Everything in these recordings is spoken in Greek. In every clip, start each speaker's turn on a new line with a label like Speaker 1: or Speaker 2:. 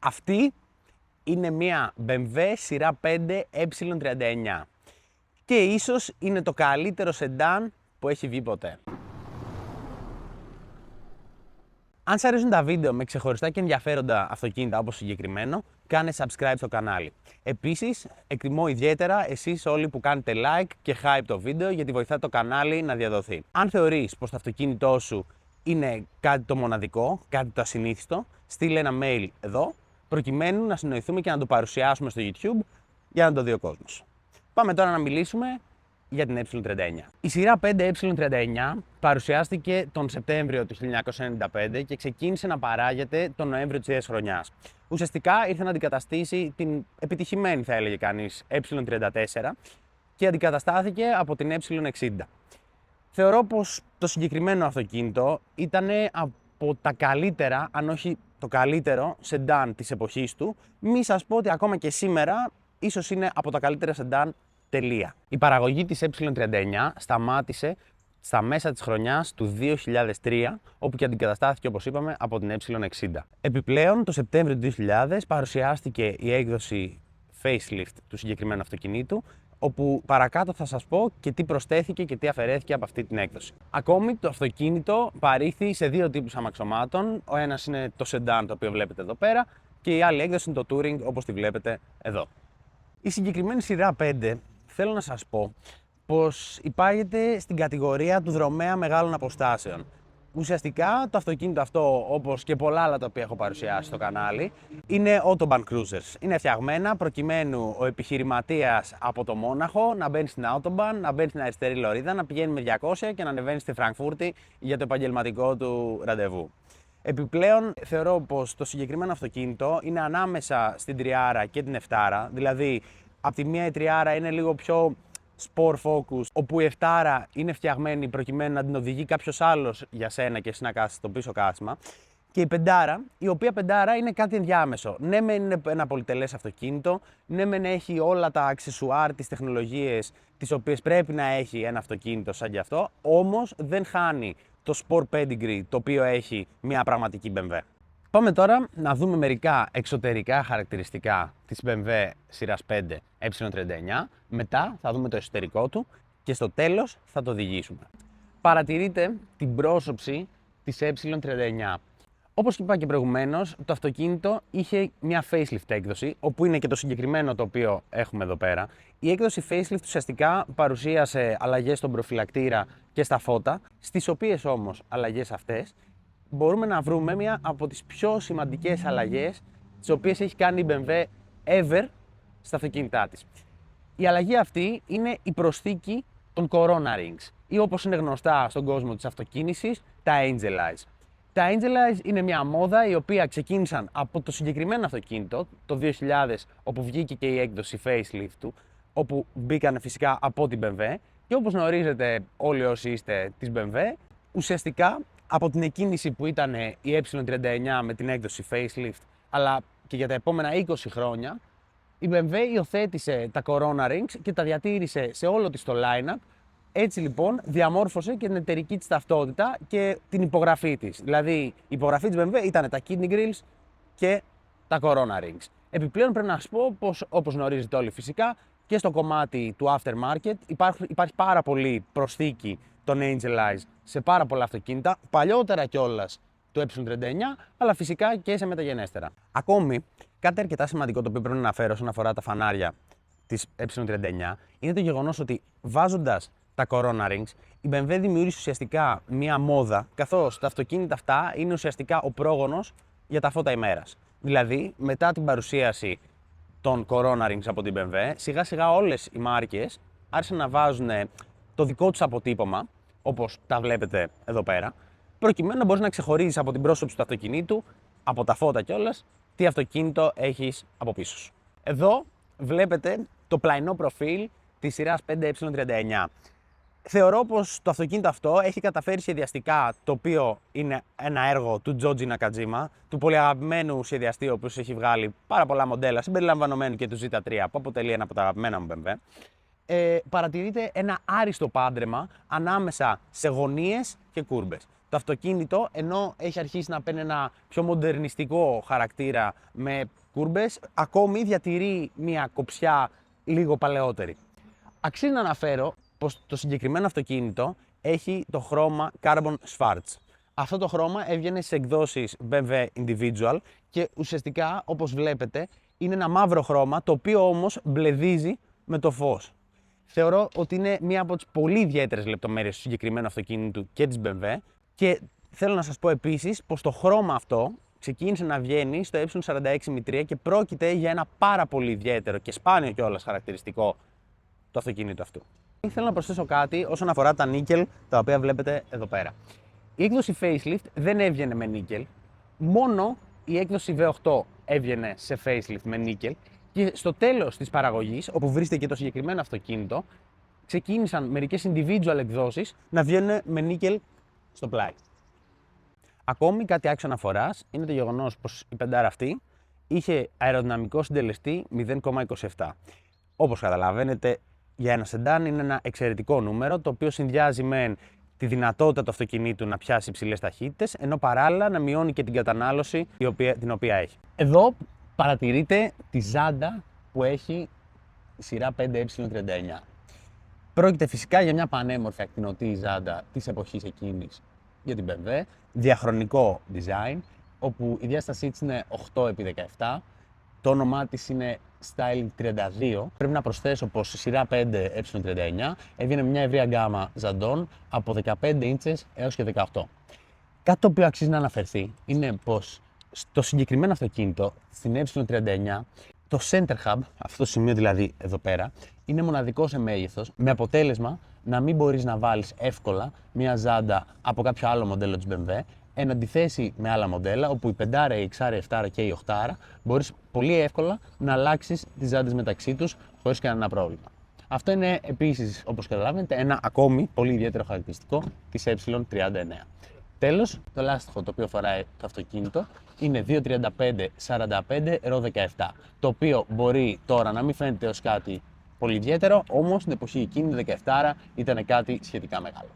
Speaker 1: Αυτή είναι μια BMW σειρά 5 E39 και ίσως είναι το καλύτερο σεντάν που έχει βγει ποτέ. Αν σας αρέσουν τα βίντεο με ξεχωριστά και ενδιαφέροντα αυτοκίνητα όπως συγκεκριμένο, κάνε subscribe στο κανάλι. Επίσης, εκτιμώ ιδιαίτερα εσείς όλοι που κάνετε like και hype το βίντεο γιατί βοηθά το κανάλι να διαδοθεί. Αν θεωρείς πως το αυτοκίνητό σου είναι κάτι το μοναδικό, κάτι το ασυνήθιστο, στείλε ένα mail εδώ, προκειμένου να συνοηθούμε και να το παρουσιάσουμε στο YouTube για να το δει ο κόσμος. Πάμε τώρα να μιλήσουμε για την E39. Η σειρά 5 E39 παρουσιάστηκε τον Σεπτέμβριο του 1995 και ξεκίνησε να παράγεται τον Νοέμβριο της ίδιας χρονιάς. Ουσιαστικά ήρθε να αντικαταστήσει την επιτυχημένη, θα έλεγε κανείς, E34 και αντικαταστάθηκε από την E60. Θεωρώ πως το συγκεκριμένο αυτοκίνητο ήταν από τα καλύτερα, αν όχι το καλύτερο, σεντάν της εποχής του. Μη σας πω ότι ακόμα και σήμερα ίσως είναι από τα καλύτερα σεντάν. Τελεία. Η παραγωγή της E39 σταμάτησε στα μέσα της χρονιάς του 2003, όπου και αντικαταστάθηκε, όπως είπαμε, από την E60. Επιπλέον, το Σεπτέμβριο του 2000 παρουσιάστηκε η έκδοση facelift του συγκεκριμένου αυτοκινήτου, όπου παρακάτω θα σας πω και τι προσθέθηκε και τι αφαιρέθηκε από αυτή την έκδοση. Ακόμη, το αυτοκίνητο παρήχθη σε δύο τύπους αμαξωμάτων. Ο ένας είναι το σεντάν, το οποίο βλέπετε εδώ πέρα, και η άλλη έκδοση είναι το touring, όπως τη βλέπετε εδώ. Η συγκεκριμένη σειρά 5, θέλω να σας πω πως υπάγεται στην κατηγορία του δρομέα μεγάλων αποστάσεων. Ουσιαστικά το αυτοκίνητο αυτό, όπως και πολλά άλλα τα οποία έχω παρουσιάσει στο κανάλι, είναι Autobahn Cruisers. Είναι φτιαγμένα προκειμένου ο επιχειρηματίας από το Μόναχο να μπαίνει στην Autobahn, να μπαίνει στην αριστερή λωρίδα, να πηγαίνει με 200 και να ανεβαίνει στη Φραγκφούρτη για το επαγγελματικό του ραντεβού. Επιπλέον, θεωρώ πως το συγκεκριμένο αυτοκίνητο είναι ανάμεσα στην τριάρα και την εφτάρα, δηλαδή από τη μία η τριάρα είναι λίγο πιο sport focus, όπου η εφτάρα είναι φτιαγμένη προκειμένου να την οδηγεί κάποιος άλλος για σένα και εσύ να κάθεσαι στο πίσω κάθισμα, και η πεντάρα, η οποία πεντάρα είναι κάτι ενδιάμεσο. Ναι, μεν είναι ένα πολυτελές αυτοκίνητο, ναι, μεν έχει όλα τα αξεσουάρ, τις τεχνολογίες τις οποίες πρέπει να έχει ένα αυτοκίνητο σαν κι αυτό, όμως δεν χάνει το sport pedigree το οποίο έχει μια πραγματική BMW. Πάμε τώρα να δούμε μερικά εξωτερικά χαρακτηριστικά της BMW σειράς 5 E39, μετά θα δούμε το εσωτερικό του και στο τέλος θα το οδηγήσουμε. Παρατηρείτε την πρόσωψη της E39. Όπως είπα και προηγουμένως, το αυτοκίνητο είχε μια facelift έκδοση, όπου είναι και το συγκεκριμένο το οποίο έχουμε εδώ πέρα. Η έκδοση facelift ουσιαστικά παρουσίασε αλλαγές στον προφυλακτήρα και στα φώτα, στις οποίες όμως αλλαγές αυτές μπορούμε να βρούμε μια από τις πιο σημαντικές αλλαγές τις οποίες έχει κάνει η BMW ever στα αυτοκίνητά της. Η αλλαγή αυτή είναι η προσθήκη των Corona Rings ή, όπως είναι γνωστά στον κόσμο της αυτοκίνησης, τα Angel Eyes. Τα Angel Eyes είναι μια μόδα η οποία ξεκίνησαν από το συγκεκριμένο αυτοκίνητο το 2000, όπου βγήκε και η έκδοση facelift του, όπου μπήκαν φυσικά από την BMW, και όπως γνωρίζετε όλοι όσοι είστε της BMW, ουσιαστικά από την εκκίνηση που ήταν η E39 με την έκδοση facelift, αλλά και για τα επόμενα 20 χρόνια, η BMW υιοθέτησε τα Corona Rings και τα διατήρησε σε όλο της το line-up. Έτσι λοιπόν διαμόρφωσε και την εταιρική της ταυτότητα και την υπογραφή της. Δηλαδή η υπογραφή της BMW ήταν τα kidney grills και τα Corona Rings. Επιπλέον πρέπει να σας πω πως, όπως γνωρίζετε όλοι φυσικά, και στο κομμάτι του aftermarket υπάρχει πάρα πολύ προσθήκη των Angel Eyes σε πάρα πολλά αυτοκίνητα, παλιότερα κιόλας του E39, αλλά φυσικά και σε μεταγενέστερα. Ακόμη, κάτι αρκετά σημαντικό το οποίο πρέπει να αναφέρω όσον αφορά τα φανάρια της E39 είναι το γεγονός ότι βάζοντας τα Corona Rings, η BMW δημιούργησε ουσιαστικά μία μόδα, καθώς τα αυτοκίνητα αυτά είναι ουσιαστικά ο πρόγονος για τα φώτα ημέρας. Δηλαδή, μετά την παρουσίαση των Corona Rings από την BMW, σιγά σιγά όλες οι μάρκες άρχισαν να βάζουν το δικό τους αποτύπωμα, όπως τα βλέπετε εδώ πέρα, προκειμένου να μπορείς να ξεχωρίζεις από την πρόσωψη του αυτοκινήτου, από τα φώτα κιόλας, τι αυτοκίνητο έχεις από πίσω σου. Εδώ βλέπετε το πλαϊνό προφίλ της σειράς 5 E39. Θεωρώ πως το αυτοκίνητο αυτό έχει καταφέρει σχεδιαστικά, το οποίο είναι ένα έργο του Τζότζι Νακατζίμα, του πολύ αγαπημένου σχεδιαστή, ο οποίος έχει βγάλει πάρα πολλά μοντέλα, συμπεριλαμβανομένου και του Z3, που αποτελεί ένα από τα αγαπημένα μου BMW. Παρατηρείται ένα άριστο πάντρεμα ανάμεσα σε γωνίες και κούρμπες. Το αυτοκίνητο, ενώ έχει αρχίσει να παίρνει ένα πιο μοντερνιστικό χαρακτήρα με κούρμπες, ακόμη διατηρεί μια κοψιά λίγο παλαιότερη. Αξίζει να αναφέρω πως το συγκεκριμένο αυτοκίνητο έχει το χρώμα Carbon Schwarz. Αυτό το χρώμα έβγαινε σε εκδόσεις BMW Individual και ουσιαστικά, όπως βλέπετε, είναι ένα μαύρο χρώμα, το οποίο όμως μπλεδίζει με το φως. Θεωρώ ότι είναι μία από τις πολύ ιδιαίτερες λεπτομέρειες του συγκεκριμένου αυτοκίνητου και της BMW και θέλω να σας πω επίσης πως το χρώμα αυτό ξεκίνησε να βγαίνει στο E46 και πρόκειται για ένα πάρα πολύ ιδιαίτερο και σπάνιο κιόλας χαρακτηριστικό του αυτοκίνητου αυτού. Θέλω να προσθέσω κάτι όσον αφορά τα νίκελ τα οποία βλέπετε εδώ πέρα. Η έκδοση Facelift δεν έβγαινε με νίκελ, μόνο η έκδοση V8 έβγαινε σε Facelift με νίκελ και στο τέλος της παραγωγής, όπου βρίσκεται και το συγκεκριμένο αυτοκίνητο, ξεκίνησαν μερικές individual εκδόσεις να βγαίνουν με νίκελ στο πλάι. Ακόμη κάτι άξιο αναφοράς είναι το γεγονός πως η πεντάρα αυτή είχε αεροδυναμικό συντελεστή 0,27. Όπως καταλαβαίνετε, για ένα σεντάν είναι ένα εξαιρετικό νούμερο, το οποίο συνδυάζει με τη δυνατότητα του αυτοκινήτου να πιάσει υψηλές ταχύτητες, ενώ παράλληλα να μειώνει και την κατανάλωση την οποία έχει. Εδώ παρατηρείτε τη ζάντα που έχει η σειρά 5E39. Πρόκειται φυσικά για μια πανέμορφη ακτινωτή ζάντα της εποχής εκείνης για την BMW, διαχρονικό design, όπου η διάστασή της είναι 8x17, το όνομά της είναι Style 32. Πρέπει να προσθέσω πως η σειρά 5E39 έβγαινε μια ευρεία γκάμα ζαντών από 15 ίντσες έως και 18. Κάτι το οποίο αξίζει να αναφερθεί είναι πως στο συγκεκριμένο αυτοκίνητο, στην E39, το center hub, αυτό το σημείο δηλαδή εδώ πέρα, είναι μοναδικό σε μέγεθος, με αποτέλεσμα να μην μπορείς να βάλεις εύκολα μια ζάντα από κάποιο άλλο μοντέλο της BMW, εν αντιθέσει με άλλα μοντέλα, όπου η 5, η 6, η 7 και η 8 μπορείς πολύ εύκολα να αλλάξεις τις ζάντες μεταξύ τους χωρίς κανένα πρόβλημα. Αυτό είναι επίσης, όπως καταλαβαίνετε, ένα ακόμη πολύ ιδιαίτερο χαρακτηριστικό της E39. Τέλος, το λάστιχο το οποίο φοράει το αυτοκίνητο είναι 235-45 ρο 17, το οποίο μπορεί τώρα να μην φαίνεται ως κάτι πολύ ιδιαίτερο, όμως στην εποχή εκείνη, 17, ήταν κάτι σχετικά μεγάλο.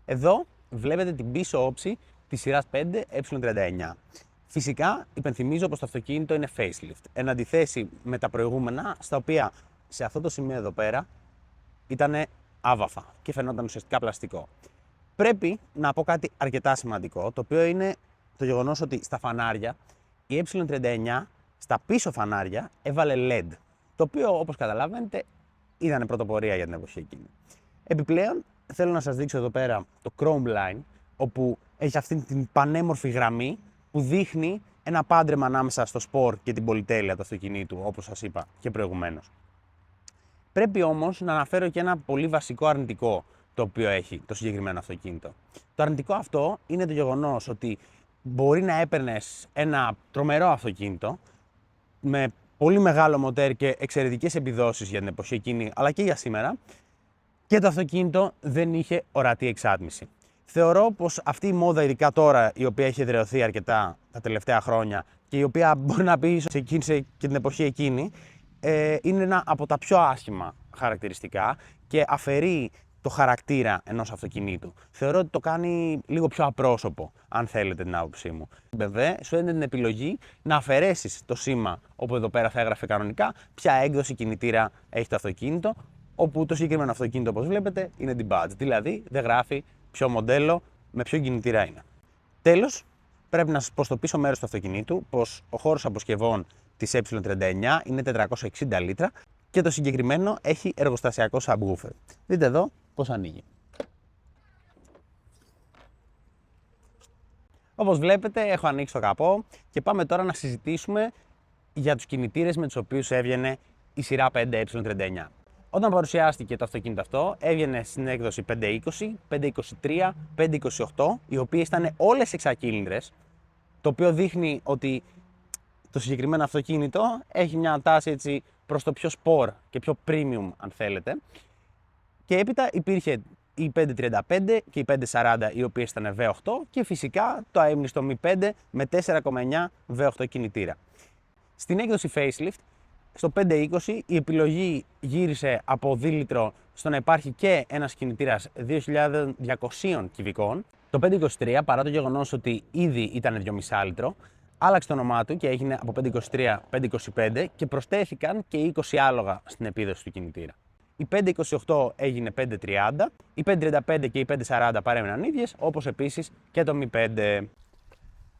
Speaker 1: Εδώ βλέπετε την πίσω όψη της σειράς 5E39. Φυσικά, υπενθυμίζω πως το αυτοκίνητο είναι facelift, εν αντιθέσει με τα προηγούμενα, στα οποία σε αυτό το σημείο εδώ πέρα ήταν άβαφα και φαινόταν ουσιαστικά πλαστικό. Πρέπει να πω κάτι αρκετά σημαντικό, το οποίο είναι το γεγονός ότι στα φανάρια η E39 στα πίσω φανάρια έβαλε LED, το οποίο όπως καταλαβαίνετε ήταν πρωτοπορία για την εποχή εκείνη. Επιπλέον θέλω να σας δείξω εδώ πέρα το Chrome Line, όπου έχει αυτή την πανέμορφη γραμμή που δείχνει ένα πάντρεμα ανάμεσα στο σπορ και την πολυτέλεια του αυτοκινήτου, όπως σας είπα και προηγουμένως. Πρέπει όμως να αναφέρω και ένα πολύ βασικό αρνητικό το οποίο έχει το συγκεκριμένο αυτοκίνητο. Το αρνητικό αυτό είναι το γεγονός ότι μπορεί να έπαιρνες ένα τρομερό αυτοκίνητο με πολύ μεγάλο μοτέρ και εξαιρετικές επιδόσεις για την εποχή εκείνη αλλά και για σήμερα και το αυτοκίνητο δεν είχε ορατή εξάτμιση. Θεωρώ πως αυτή η μόδα, ειδικά τώρα, η οποία έχει εδραιωθεί αρκετά τα τελευταία χρόνια και η οποία μπορεί να πει ξεκίνησε και την εποχή εκείνη, είναι ένα από τα πιο άσχημα χαρακτηριστικά και αφαιρεί το χαρακτήρα ενός αυτοκινήτου. Θεωρώ ότι το κάνει λίγο πιο απρόσωπο, αν θέλετε την άποψή μου. BMW σου έδινε την επιλογή να αφαιρέσεις το σήμα, όπου εδώ πέρα θα έγραφε κανονικά ποια έκδοση κινητήρα έχει το αυτοκίνητο, όπου το συγκεκριμένο αυτοκίνητο, όπως βλέπετε, είναι debadged, δηλαδή δεν γράφει ποιο μοντέλο με ποιο κινητήρα είναι. Τέλος, πρέπει να σας πω στο πίσω μέρος του αυτοκινήτου πως ο χώρος αποσκευών της E39 είναι 460 λίτρα και το συγκεκριμένο έχει εργοστασιακό subwoofer. Δείτε εδώ πώς ανοίγει. Όπως βλέπετε, έχω ανοίξει το καπό και πάμε τώρα να συζητήσουμε για τους κινητήρες με τους οποίους έβγαινε η σειρά 5E39. Όταν παρουσιάστηκε το αυτοκίνητο αυτό, έβγαινε στην έκδοση 520, 523, 528, οι οποίες ήταν όλες εξακύλινδρες, το οποίο δείχνει ότι το συγκεκριμένο αυτοκίνητο έχει μια τάση έτσι προς το πιο sport και πιο premium, αν θέλετε. Και έπειτα υπήρχε η 535 και η 540, οι οποίες ήταν V8 και φυσικά το αείμνηστο Mi 5 με 4,9 V8 κινητήρα. Στην έκδοση facelift, στο 520 η επιλογή γύρισε από δίλητρο στο να υπάρχει και ένας κινητήρας 2200 κυβικών Το 523, παρά το γεγονός ότι ήδη ήταν 2,5 λίτρο, άλλαξε το όνομά του και έγινε από 523 525 και προσθέθηκαν και 20 άλογα στην επίδοση του κινητήρα. Η 528 έγινε 530, η 535 και η 540 παρέμειναν ίδιες, όπως επίσης και το Mi 5.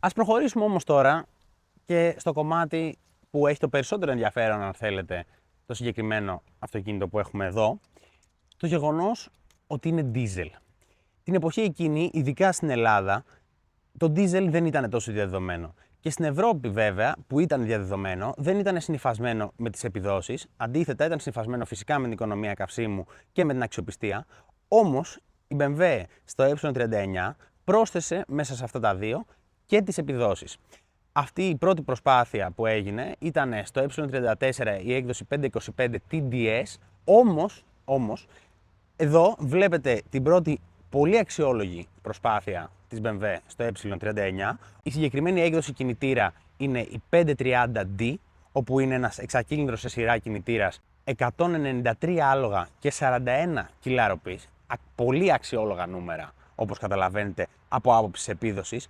Speaker 1: Ας προχωρήσουμε όμως τώρα και στο κομμάτι που έχει το περισσότερο ενδιαφέρον, αν θέλετε, το συγκεκριμένο αυτοκίνητο που έχουμε εδώ, το γεγονός ότι είναι diesel. Την εποχή εκείνη, ειδικά στην Ελλάδα, το diesel δεν ήταν τόσο διαδεδομένο. Και στην Ευρώπη, βέβαια, που ήταν διαδεδομένο, δεν ήταν συνυφασμένο με τις επιδόσεις. Αντίθετα, ήταν συνυφασμένο φυσικά με την οικονομία καυσίμου και με την αξιοπιστία. Όμως, η BMW στο E39 πρόσθεσε μέσα σε αυτά τα δύο και τις επιδόσεις. Αυτή η πρώτη προσπάθεια που έγινε ήταν στο E34 η έκδοση 525 TDS, όμως, εδώ βλέπετε την πρώτη πολύ αξιόλογη προσπάθεια της BMW στο E39. Η συγκεκριμένη έκδοση κινητήρα είναι η 530D, όπου είναι ένας εξακύλινδρος σε σειρά κινητήρας, 193 άλογα και 41 κιλά ροπής. Πολύ αξιόλογα νούμερα, όπως καταλαβαίνετε, από άποψη επίδοσης.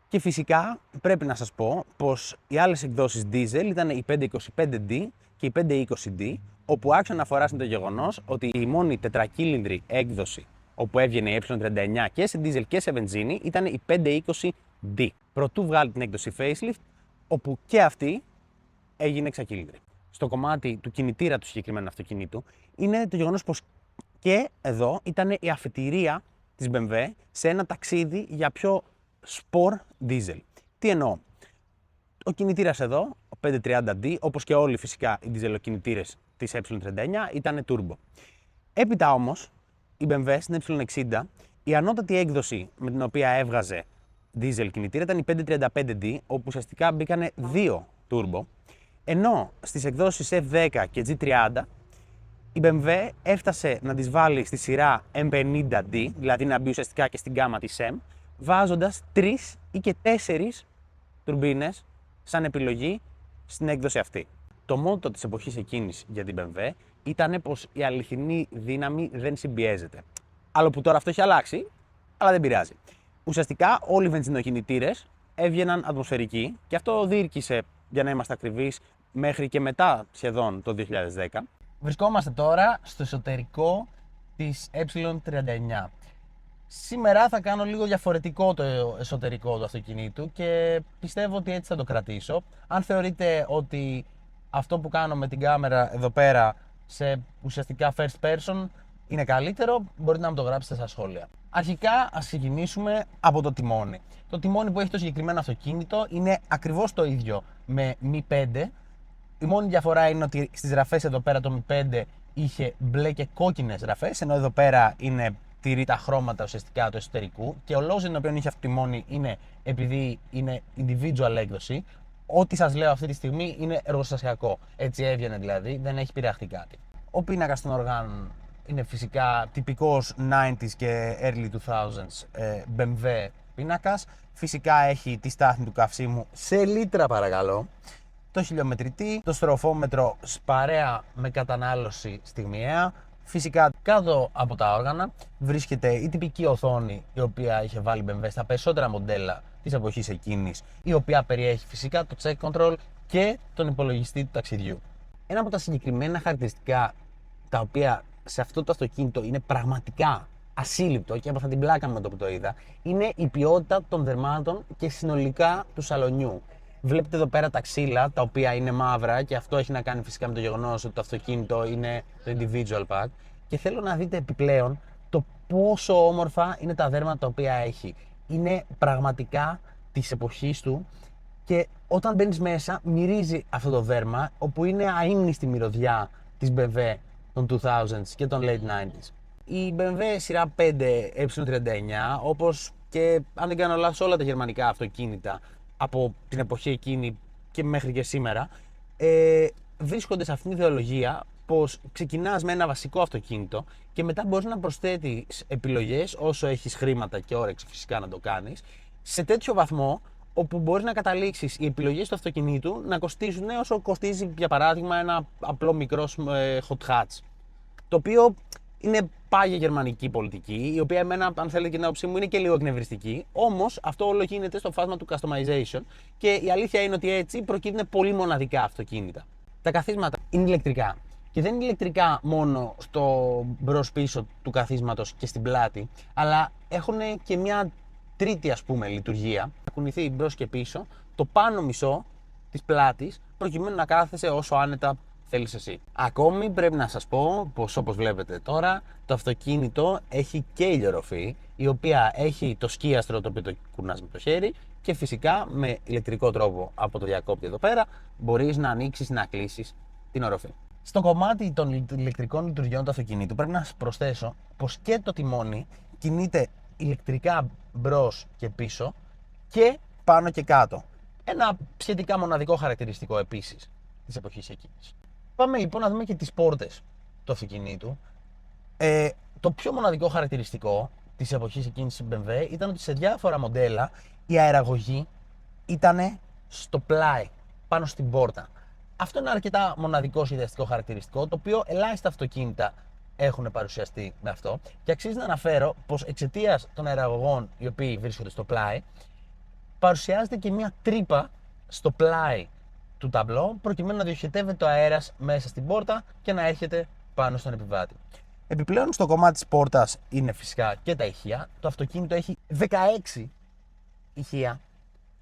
Speaker 1: Και φυσικά πρέπει να σας πω πως οι άλλες εκδόσεις diesel ήταν η 525D και η 520D, όπου άξιο αναφοράς είναι το γεγονός ότι η μόνη τετρακύλινδρη έκδοση όπου έβγαινε η E39 και σε diesel και σε βενζίνη ήταν η 520D. Προτού βγάλει την έκδοση facelift, όπου και αυτή έγινε εξακύλινδρη. Στο κομμάτι του κινητήρα του συγκεκριμένου αυτοκινήτου είναι το γεγονός πως και εδώ ήταν η αφετηρία της BMW σε ένα ταξίδι για πιο sport diesel. Τι εννοώ? Ο κινητήρας εδώ, ο 530D, όπως και όλοι φυσικά οι διζελοκινητήρες της E39, ήταν turbo. Έπειτα όμως, η BMW στην E60, η ανώτατη έκδοση με την οποία έβγαζε diesel κινητήρα ήταν η 535D, όπου ουσιαστικά μπήκανε δύο turbo, ενώ στις εκδόσεις F10 και G30 η BMW έφτασε να τις βάλει στη σειρά M50D, δηλαδή να μπει ουσιαστικά και στην γκάμα της M, βάζοντας 3 ή και 4 τουρμπίνες σαν επιλογή στην έκδοση αυτή. Το μότο της εποχής εκείνης για την BMW ήταν πως η αληθινή δύναμη δεν συμπιέζεται. Άλλο που τώρα αυτό έχει αλλάξει, αλλά δεν πειράζει. Ουσιαστικά όλοι οι βενζινοκινητήρες έβγαιναν ατμοσφαιρικοί και αυτό διήρκησε, για να είμαστε ακριβείς, μέχρι και μετά σχεδόν το 2010. Βρισκόμαστε τώρα στο εσωτερικό της E39. Σήμερα θα κάνω λίγο διαφορετικό το εσωτερικό του αυτοκινήτου και πιστεύω ότι έτσι θα το κρατήσω. Αν θεωρείτε ότι αυτό που κάνω με την κάμερα εδώ πέρα σε ουσιαστικά first person είναι καλύτερο, μπορείτε να μου το γράψετε στα σχόλια. Αρχικά ας ξεκινήσουμε από το τιμόνι. Το τιμόνι που έχει το συγκεκριμένο αυτοκίνητο είναι ακριβώς το ίδιο με Mi 5. Η μόνη διαφορά είναι ότι στις ραφές εδώ πέρα το Mi 5 είχε μπλε και κόκκινες ραφές, ενώ εδώ πέρα είναι τηρεί τα χρώματα ουσιαστικά του εσωτερικού, και ο λόγος για τον οποίο είχε αυτό το τιμόνι είναι επειδή είναι individual έκδοση. Ό,τι σας λέω αυτή τη στιγμή είναι εργοστασιακό. Έτσι έβγαινε δηλαδή, δεν έχει πειραχτεί κάτι. Ο πίνακας των οργάνων είναι φυσικά τυπικός 90s και early 2000s BMW πίνακας. Φυσικά έχει τη στάθμη του καυσίμου σε λίτρα παρακαλώ. Το χιλιομετρητή, το στροφόμετρο παρέα με κατανάλωση στιγμιαία. Φυσικά κάτω από τα όργανα βρίσκεται η τυπική οθόνη η οποία είχε βάλει BMW στα περισσότερα μοντέλα της εποχής εκείνης, η οποία περιέχει φυσικά το check control και τον υπολογιστή του ταξιδιού. Ένα από τα συγκεκριμένα χαρακτηριστικά τα οποία σε αυτό το αυτοκίνητο είναι πραγματικά ασύλληπτο και έπαθα την πλάκα με το που το είδα, είναι η ποιότητα των δερμάτων και συνολικά του σαλονιού. Βλέπετε εδώ πέρα τα ξύλα, τα οποία είναι μαύρα, και αυτό έχει να κάνει φυσικά με το γεγονός ότι το αυτοκίνητο είναι το individual pack, και θέλω να δείτε επιπλέον το πόσο όμορφα είναι τα δέρματα τα οποία έχει. Είναι πραγματικά της εποχής του και όταν μπαίνεις μέσα μυρίζει αυτό το δέρμα, όπου είναι αείμνηστη μυρωδιά της BMW των 2000s και των late 90s. Η BMW σειρά 5 E39, όπως και αν δεν κάνω λάθος όλα τα γερμανικά αυτοκίνητα από την εποχή εκείνη και μέχρι και σήμερα, βρίσκονται σε αυτήν την ιδεολογία πως ξεκινάς με ένα βασικό αυτοκίνητο και μετά μπορείς να προσθέτεις επιλογές όσο έχεις χρήματα και όρεξη φυσικά να το κάνεις, σε τέτοιο βαθμό όπου μπορείς να καταλήξεις οι επιλογές του αυτοκινήτου να κοστίζουν όσο κοστίζει για παράδειγμα ένα απλό μικρό hot hatch. Το οποίο Είναι πάγια γερμανική πολιτική, η οποία εμένα, αν θέλετε και την άποψή μου, είναι και λίγο εκνευριστική. Όμως αυτό όλο γίνεται στο φάσμα του customization και η αλήθεια είναι ότι έτσι προκύπτουν πολύ μοναδικά αυτοκίνητα. Τα καθίσματα είναι ηλεκτρικά. Και δεν είναι ηλεκτρικά μόνο στο μπρος-πίσω του καθίσματος και στην πλάτη, αλλά έχουν και μια τρίτη, ας πούμε, λειτουργία. Θα κουνηθεί μπρος και πίσω το πάνω μισό της πλάτης, προκειμένου να κάθεσαι όσο άνετα θέλεις εσύ. Ακόμη πρέπει να σας πω πως, όπως βλέπετε τώρα, το αυτοκίνητο έχει και ηλιορροφή, η οποία έχει το σκίαστρο το οποίο το κουνάς με το χέρι και φυσικά με ηλεκτρικό τρόπο από το διακόπτη εδώ πέρα μπορείς να ανοίξεις, να κλείσεις την οροφή. Στο κομμάτι των ηλεκτρικών λειτουργιών του αυτοκινήτου πρέπει να σας προσθέσω πως και το τιμόνι κινείται ηλεκτρικά μπρος και πίσω και πάνω και κάτω. Ένα σχετικά μοναδικό χαρακτηριστικό επίσης της εποχής εκείνης. Πάμε λοιπόν να δούμε και τις πόρτες του αυτοκινήτου. Το πιο μοναδικό χαρακτηριστικό της εποχής εκείνης της BMW ήταν ότι σε διάφορα μοντέλα η αεραγωγή ήταν στο πλάι, πάνω στην πόρτα. Αυτό είναι αρκετά μοναδικό σχεδιαστικό χαρακτηριστικό, το οποίο ελάχιστα αυτοκίνητα έχουν παρουσιαστεί με αυτό. Και αξίζει να αναφέρω πως εξαιτίας των αεραγωγών οι οποίοι βρίσκονται στο πλάι, παρουσιάζεται και μια τρύπα στο πλάι του ταμπλό, προκειμένου να διοχετεύεται ο αέρας μέσα στην πόρτα και να έρχεται πάνω στον επιβάτη. Επιπλέον, στο κομμάτι της πόρτας είναι φυσικά και τα ηχεία. Το αυτοκίνητο έχει 16 ηχεία.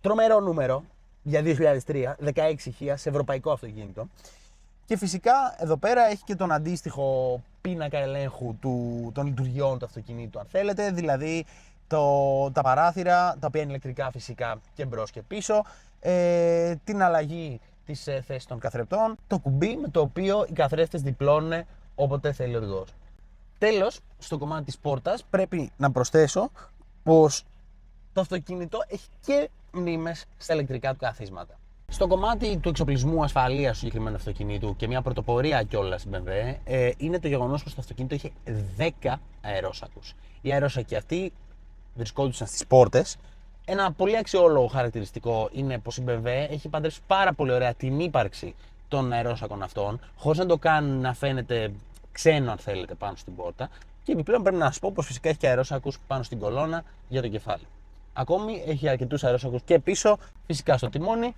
Speaker 1: Τρομερό νούμερο για 2003, 16 ηχεία σε ευρωπαϊκό αυτοκίνητο. Και φυσικά εδώ πέρα έχει και τον αντίστοιχο πίνακα ελέγχου των λειτουργιών του αυτοκινήτου, αν θέλετε, δηλαδή τα παράθυρα, τα οποία είναι ηλεκτρικά φυσικά και μπρος και πίσω, την αλλαγή της θέσης των καθρεπτών, το κουμπί με το οποίο οι καθρέφτες διπλώνουν όποτε θέλει ο οδηγός. Τέλος, στο κομμάτι της πόρτας πρέπει να προσθέσω πως το αυτοκίνητο έχει και μνήμες στα ηλεκτρικά του καθίσματα. Στο κομμάτι του εξοπλισμού ασφαλείας του συγκεκριμένου αυτοκινήτου και μια πρωτοπορία κιόλας στην BMW είναι το γεγονός πως το αυτοκίνητο είχε 10 αερόσακους. Οι αερόσακοι αυτοί βρισκόντουσαν στις πόρτες. Ένα πολύ αξιόλογο χαρακτηριστικό είναι πως η BMW έχει παντρέψει πάρα πολύ ωραία την ύπαρξη των αερόσακων αυτών, χωρίς να το κάνουν να φαίνεται ξένο, αν θέλετε, πάνω στην πόρτα. Και επιπλέον πρέπει να σας πω πως φυσικά έχει και αερόσακους πάνω στην κολόνα για το κεφάλι. Ακόμη έχει αρκετούς αερόσακους και πίσω, φυσικά στο τιμόνι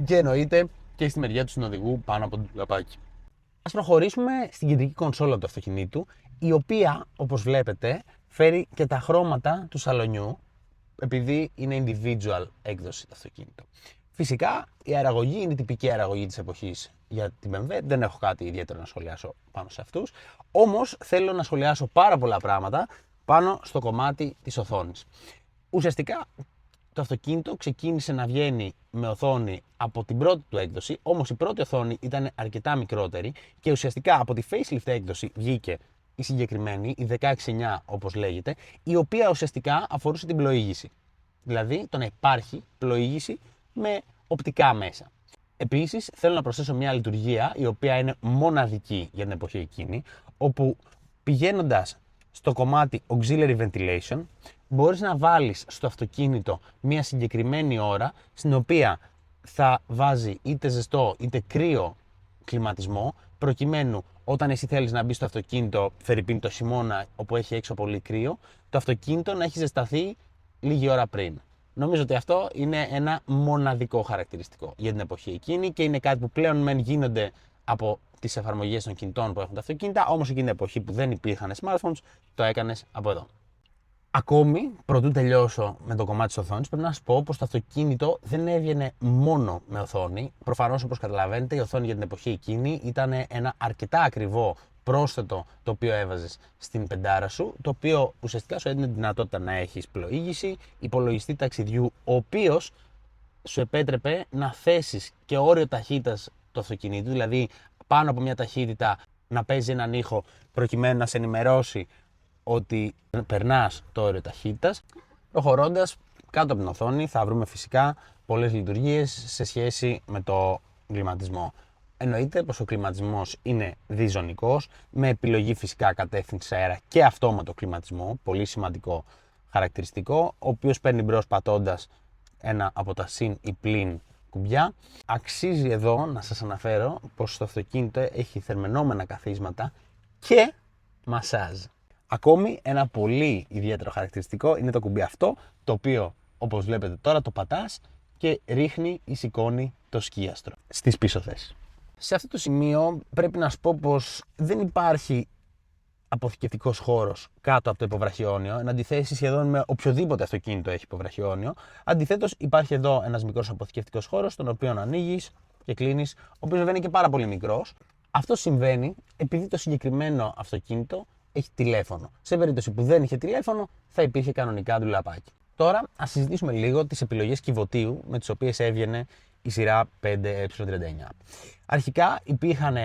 Speaker 1: και εννοείται και στη μεριά του συνοδηγού πάνω από το ντουλαπάκι. Ας προχωρήσουμε στην κεντρική κονσόλα του αυτοκινήτου, η οποία, όπως βλέπετε, φέρει και τα χρώματα του σαλονιού, επειδή είναι individual έκδοση το αυτοκίνητο. Φυσικά η αεραγωγή είναι η τυπική αεραγωγή της εποχής για την BMW, δεν έχω κάτι ιδιαίτερο να σχολιάσω πάνω σε αυτούς. Όμως θέλω να σχολιάσω πάρα πολλά πράγματα πάνω στο κομμάτι της οθόνης. Ουσιαστικά το αυτοκίνητο ξεκίνησε να βγαίνει με οθόνη από την πρώτη του έκδοση, όμως η πρώτη οθόνη ήταν αρκετά μικρότερη και ουσιαστικά από τη facelift έκδοση βγήκε η συγκεκριμένη, η 16:9 όπως λέγεται, η οποία ουσιαστικά αφορούσε την πλοήγηση. Δηλαδή το να υπάρχει πλοήγηση με οπτικά μέσα. Επίσης θέλω να προσθέσω μια λειτουργία η οποία είναι μοναδική για την εποχή εκείνη, όπου πηγαίνοντας στο κομμάτι auxiliary ventilation μπορείς να βάλεις στο αυτοκίνητο μια συγκεκριμένη ώρα στην οποία θα βάζει είτε ζεστό είτε κρύο κλιματισμό, προκειμένου όταν εσύ θέλεις να μπεις στο αυτοκίνητο, φερειπίν το χειμώνα όπου έχει έξω πολύ κρύο, το αυτοκίνητο να έχει ζεσταθεί λίγη ώρα πριν. Νομίζω ότι αυτό είναι ένα μοναδικό χαρακτηριστικό για την εποχή εκείνη και είναι κάτι που πλέον μεν γίνονται από τις εφαρμογές των κινητών που έχουν τα αυτοκίνητα, όμως εκείνη την εποχή που δεν υπήρχαν smartphones, το έκανες από εδώ. Ακόμη, πρωτού τελειώσω με το κομμάτι της οθόνης, πρέπει να σας πω πως το αυτοκίνητο δεν έβγαινε μόνο με οθόνη. Προφανώς, όπως καταλαβαίνετε, η οθόνη για την εποχή εκείνη ήταν ένα αρκετά ακριβό πρόσθετο το οποίο έβαζες στην πεντάρα σου, το οποίο ουσιαστικά σου έδινε τη δυνατότητα να έχεις πλοήγηση, υπολογιστή ταξιδιού, ο οποίος σου επέτρεπε να θέσεις και όριο ταχύτητας του αυτοκινήτου, δηλαδή πάνω από μια ταχύτητα να παίζει έναν ήχο προκειμένου να σε ενημερώσει ότι περνάς το όριο ταχύτητας. Προχωρώντας κάτω από την οθόνη θα βρούμε φυσικά πολλές λειτουργίες σε σχέση με το κλιματισμό. Εννοείται πως ο κλιματισμός είναι διζωνικός, με επιλογή φυσικά κατεύθυνση αέρα και αυτόματο κλιματισμό, πολύ σημαντικό χαρακτηριστικό, ο οποίος παίρνει μπρος πατώντας ένα από τα συν ή πλην κουμπιά. Αξίζει εδώ να σας αναφέρω πως το αυτοκίνητο έχει θερμαινόμενα καθίσματα και μασάζ. Ακόμη ένα πολύ ιδιαίτερο χαρακτηριστικό είναι το κουμπί αυτό, το οποίο όπως βλέπετε τώρα το πατάς και ρίχνει ή σηκώνει το σκίαστρο στις πίσω θέσεις. Σε αυτό το σημείο πρέπει να σου πω πως δεν υπάρχει αποθηκευτικός χώρος κάτω από το υποβραχιόνιο, εν αντιθέσει σχεδόν με οποιοδήποτε αυτοκίνητο έχει υποβραχιόνιο. Αντιθέτως, υπάρχει εδώ ένας μικρός αποθηκευτικός χώρος, τον οποίο ανοίγεις και κλείνεις, ο οποίος βέβαια είναι και πάρα πολύ μικρός. Αυτό συμβαίνει επειδή το συγκεκριμένο αυτοκίνητο έχει τηλέφωνο. Σε περίπτωση που δεν είχε τηλέφωνο, θα υπήρχε κανονικά ντουλαπάκι. Τώρα, ας συζητήσουμε λίγο τις επιλογές κυβωτίου με τις οποίες έβγαινε η σειρά 5E39. Αρχικά υπήρχαν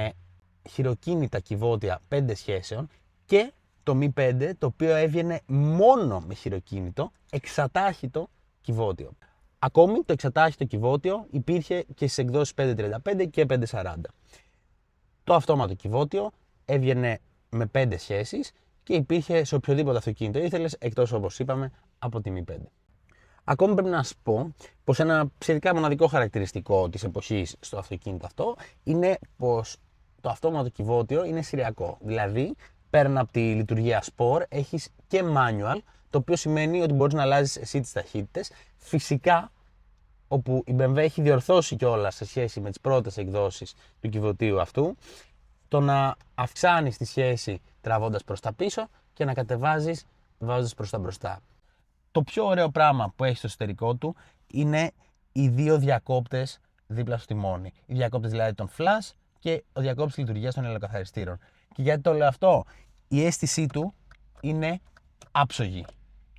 Speaker 1: χειροκίνητα κυβότια 5 σχέσεων και το Mi 5, το οποίο έβγαινε μόνο με χειροκίνητο, εξατάχυτο κυβότιο. Ακόμη το εξατάχυτο κυβότιο υπήρχε και στις εκδόσεις 535 και 540. Το αυτόματο κυβότιο έβγαινε με 5 σχέσεις και υπήρχε σε οποιοδήποτε αυτοκίνητο ήθελες, εκτός όπως είπαμε από τη Mi 5. Ακόμη πρέπει να σου πω πως ένα σχετικά μοναδικό χαρακτηριστικό της εποχής στο αυτοκίνητο αυτό είναι πως το αυτόματο κυβότιο είναι σηριακό. Δηλαδή, πέραν από τη λειτουργία Sport, έχεις και manual, το οποίο σημαίνει ότι μπορείς να αλλάζεις εσύ τις ταχύτητες. Φυσικά, όπου η BMW έχει διορθώσει κιόλας σε σχέση με τις πρώτες εκδόσεις του κυβωτίου αυτού, το να αυξάνεις τη σχέση τραβώντας προς τα πίσω και να κατεβάζεις βάζοντας προς τα μπροστά. Το πιο ωραίο πράγμα που έχει στο εσωτερικό του είναι οι δύο διακόπτες δίπλα στο τιμόνι. Οι διακόπτες δηλαδή των flash και ο διακόπτης λειτουργίας των ελαιοκαθαριστήρων. Και γιατί το λέω αυτό, η αίσθησή του είναι άψογη.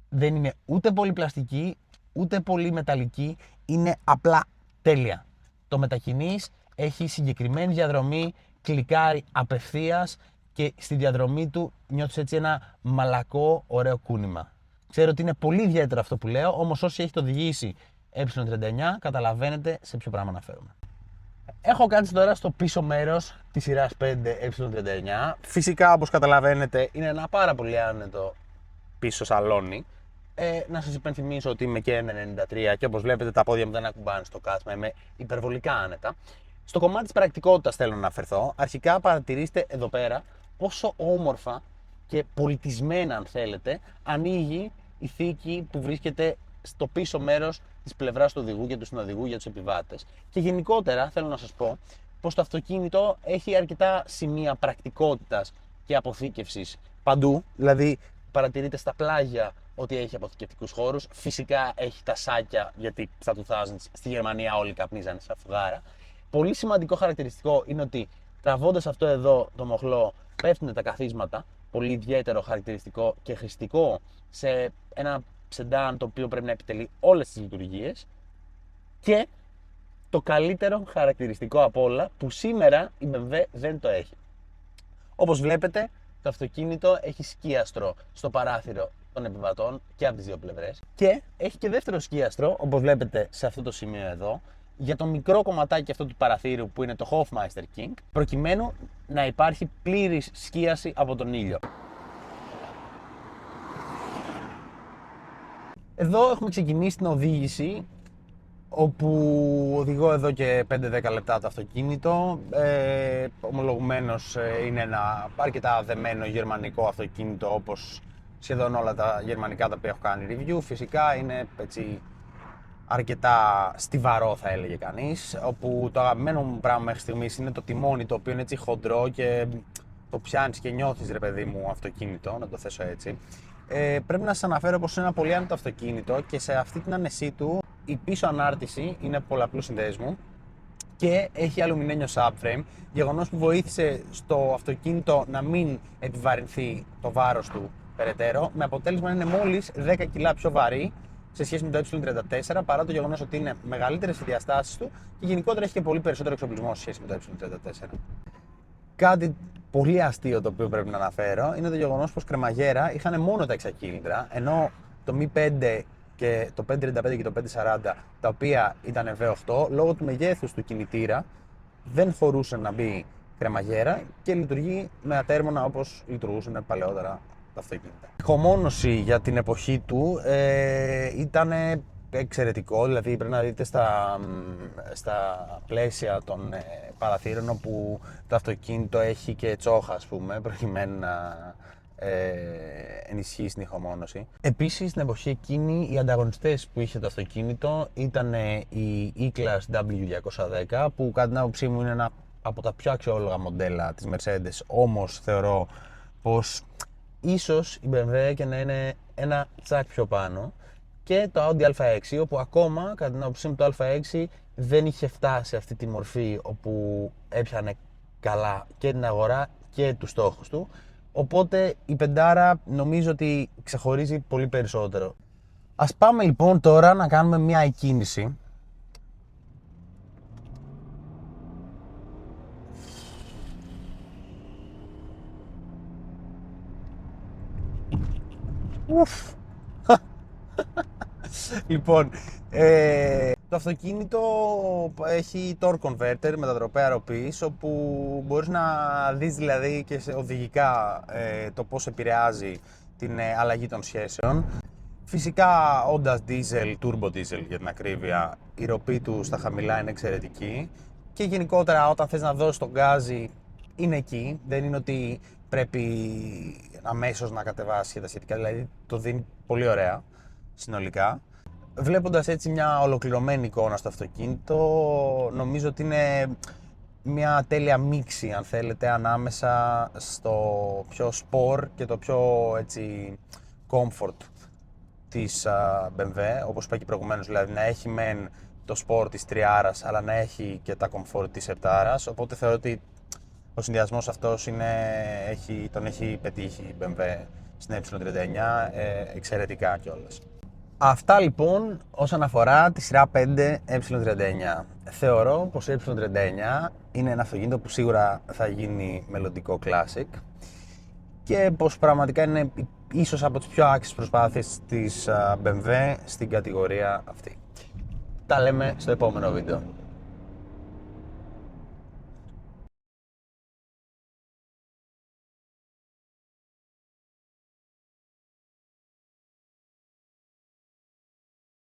Speaker 1: Δεν είναι ούτε πολύ πλαστική, ούτε πολύ μεταλλική, είναι απλά τέλεια. Το μετακινείς, έχει συγκεκριμένη διαδρομή, κλικάρει απευθείας και στη διαδρομή του νιώθεις έτσι ένα μαλακό ωραίο κούνημα. Ξέρω ότι είναι πολύ ιδιαίτερο αυτό που λέω, όμως όσοι έχετε οδηγήσει E39 καταλαβαίνετε σε ποιο πράγμα αναφέρομαι. Έχω κάτσει τώρα στο πίσω μέρος της σειράς 5E39. Φυσικά, όπως καταλαβαίνετε, είναι ένα πάρα πολύ άνετο πίσω σαλόνι. Να σας υπενθυμίσω ότι είμαι και 1,93 και όπως βλέπετε τα πόδια μου δεν ακουμπάνε στο κάθισμα, είμαι υπερβολικά άνετα. Στο κομμάτι της πρακτικότητας θέλω να αναφερθώ. Αρχικά παρατηρήστε εδώ πέρα πόσο όμορφα και πολιτισμένα, αν θέλετε, ανοίγει η θήκη που βρίσκεται στο πίσω μέρος της πλευράς του οδηγού και του συνοδηγού για τους επιβάτες. Και γενικότερα θέλω να σας πω πως το αυτοκίνητο έχει αρκετά σημεία πρακτικότητας και αποθήκευσης παντού. Δηλαδή παρατηρείτε στα πλάγια ότι έχει αποθηκευτικούς χώρους. Φυσικά έχει τα σάκια, γιατί στα 2000 στη Γερμανία όλοι καπνίζανε σαν φουγάρα. Πολύ σημαντικό χαρακτηριστικό είναι ότι τραβώντας αυτό εδώ το μοχλό πέφτουν τα καθίσματα. Πολύ ιδιαίτερο χαρακτηριστικό και χρηστικό σε ένα σεντάν το οποίο πρέπει να επιτελεί όλες τις λειτουργίες. Και το καλύτερο χαρακτηριστικό απ' όλα που σήμερα η BMW δεν το έχει. Όπως βλέπετε, το αυτοκίνητο έχει σκίαστρο στο παράθυρο των επιβατών και από τις δύο πλευρές. Και έχει και δεύτερο σκίαστρο, όπως βλέπετε σε αυτό το σημείο εδώ, για το μικρό κομματάκι αυτό του παραθύρου που είναι το Hofmeister King, προκειμένου να υπάρχει πλήρης σκίαση από τον ήλιο. Εδώ έχουμε ξεκινήσει την οδήγηση, όπου οδηγώ εδώ και 5-10 λεπτά το αυτοκίνητο. Ομολογουμένως είναι ένα αρκετά δεμένο γερμανικό αυτοκίνητο, όπως σχεδόν όλα τα γερμανικά τα οποία έχω κάνει review. Φυσικά είναι έτσι αρκετά στιβαρό, θα έλεγε κανείς, όπου το αγαπημένο μου πράγμα μέχρι στιγμής είναι το τιμόνι, το οποίο είναι έτσι χοντρό και το πιάνεις και νιώθεις, ρε παιδί μου, αυτοκίνητο, να το θέσω έτσι. Πρέπει να σας αναφέρω πως είναι ένα πολύ άνετο αυτοκίνητο και σε αυτή την άνεσή του η πίσω ανάρτηση είναι πολλαπλού συνδέσμου και έχει αλουμινένιο subframe, γεγονός που βοήθησε στο αυτοκίνητο να μην επιβαρυνθεί το βάρος του περαιτέρω, με αποτέλεσμα να είναι μόλις 10 κιλά πιο βαρύ σε σχέση με το E34, παρά το γεγονός ότι είναι μεγαλύτερες οι διαστάσεις του και γενικότερα έχει και πολύ περισσότερο εξοπλισμό σε σχέση με το E34. Κάτι πολύ αστείο το οποίο πρέπει να αναφέρω είναι το γεγονός πως κρεμαγέρα είχαν μόνο τα 6 κύλινδρα, ενώ το Mi 5 και το 535 και το 540, τα οποία ήταν V8, λόγω του μεγέθους του κινητήρα δεν φορούσε να μπει κρεμαγέρα και λειτουργεί με ατέρμονα όπως λειτουργούσαν παλαιότερα τα αυτοκίνητα. Η ηχομόνωση για την εποχή του ήταν εξαιρετικό, δηλαδή πρέπει να δείτε στα πλαίσια των παραθύρων όπου το αυτοκίνητο έχει και τσόχα, ας πούμε, προκειμένου να ενισχύει την ηχομόνωση. Επίσης, στην εποχή εκείνη, οι ανταγωνιστές που είχε το αυτοκίνητο ήταν η E-Class W210, που κατά την άποψή μου είναι ένα από τα πιο αξιόλογα μοντέλα της Mercedes, όμως θεωρώ πως ίσως η BMW και να είναι ένα τσακ πιο πάνω, και το Audi A6, όπου ακόμα κατά την άποψή μου το A6 δεν είχε φτάσει σε αυτή τη μορφή όπου έπιανε καλά και την αγορά και τους στόχους του, οπότε η πεντάρα νομίζω ότι ξεχωρίζει πολύ περισσότερο. Ας πάμε λοιπόν τώρα να κάνουμε μια εκκίνηση. Ουφ. Λοιπόν, το αυτοκίνητο έχει torque converter, μετατροπέα ροπής, όπου μπορείς να δεις δηλαδή και οδηγικά το πώς επηρεάζει την αλλαγή των σχέσεων. Φυσικά, όντας diesel, turbo diesel για την ακρίβεια, η ροπή του στα χαμηλά είναι εξαιρετική και γενικότερα όταν θες να δώσεις τον γκάζι είναι εκεί, δεν είναι ότι πρέπει αμέσως να κατεβάσει τα σχετικά, δηλαδή το δίνει πολύ ωραία συνολικά. Βλέποντας έτσι μια ολοκληρωμένη εικόνα στο αυτοκίνητο, νομίζω ότι είναι μια τέλεια μίξη, αν θέλετε, ανάμεσα στο πιο sport και το πιο έτσι comfort της BMW, όπως είπα και προηγουμένως, δηλαδή να έχει μεν το sport της τριάρας, αλλά να έχει και τα comfort της επτάρας, οπότε θεωρώ ότι ο συνδυασμός αυτός τον έχει πετύχει η BMW στην E39 εξαιρετικά κιόλας. Αυτά λοιπόν όσον αφορά τη σειρά 5 E39. Θεωρώ πως η E39 είναι ένα αυτοκίνητο που σίγουρα θα γίνει μελλοντικό classic και πως πραγματικά είναι ίσως από τις πιο άξιες προσπάθειες της BMW στην κατηγορία αυτή. Τα λέμε στο επόμενο βίντεο.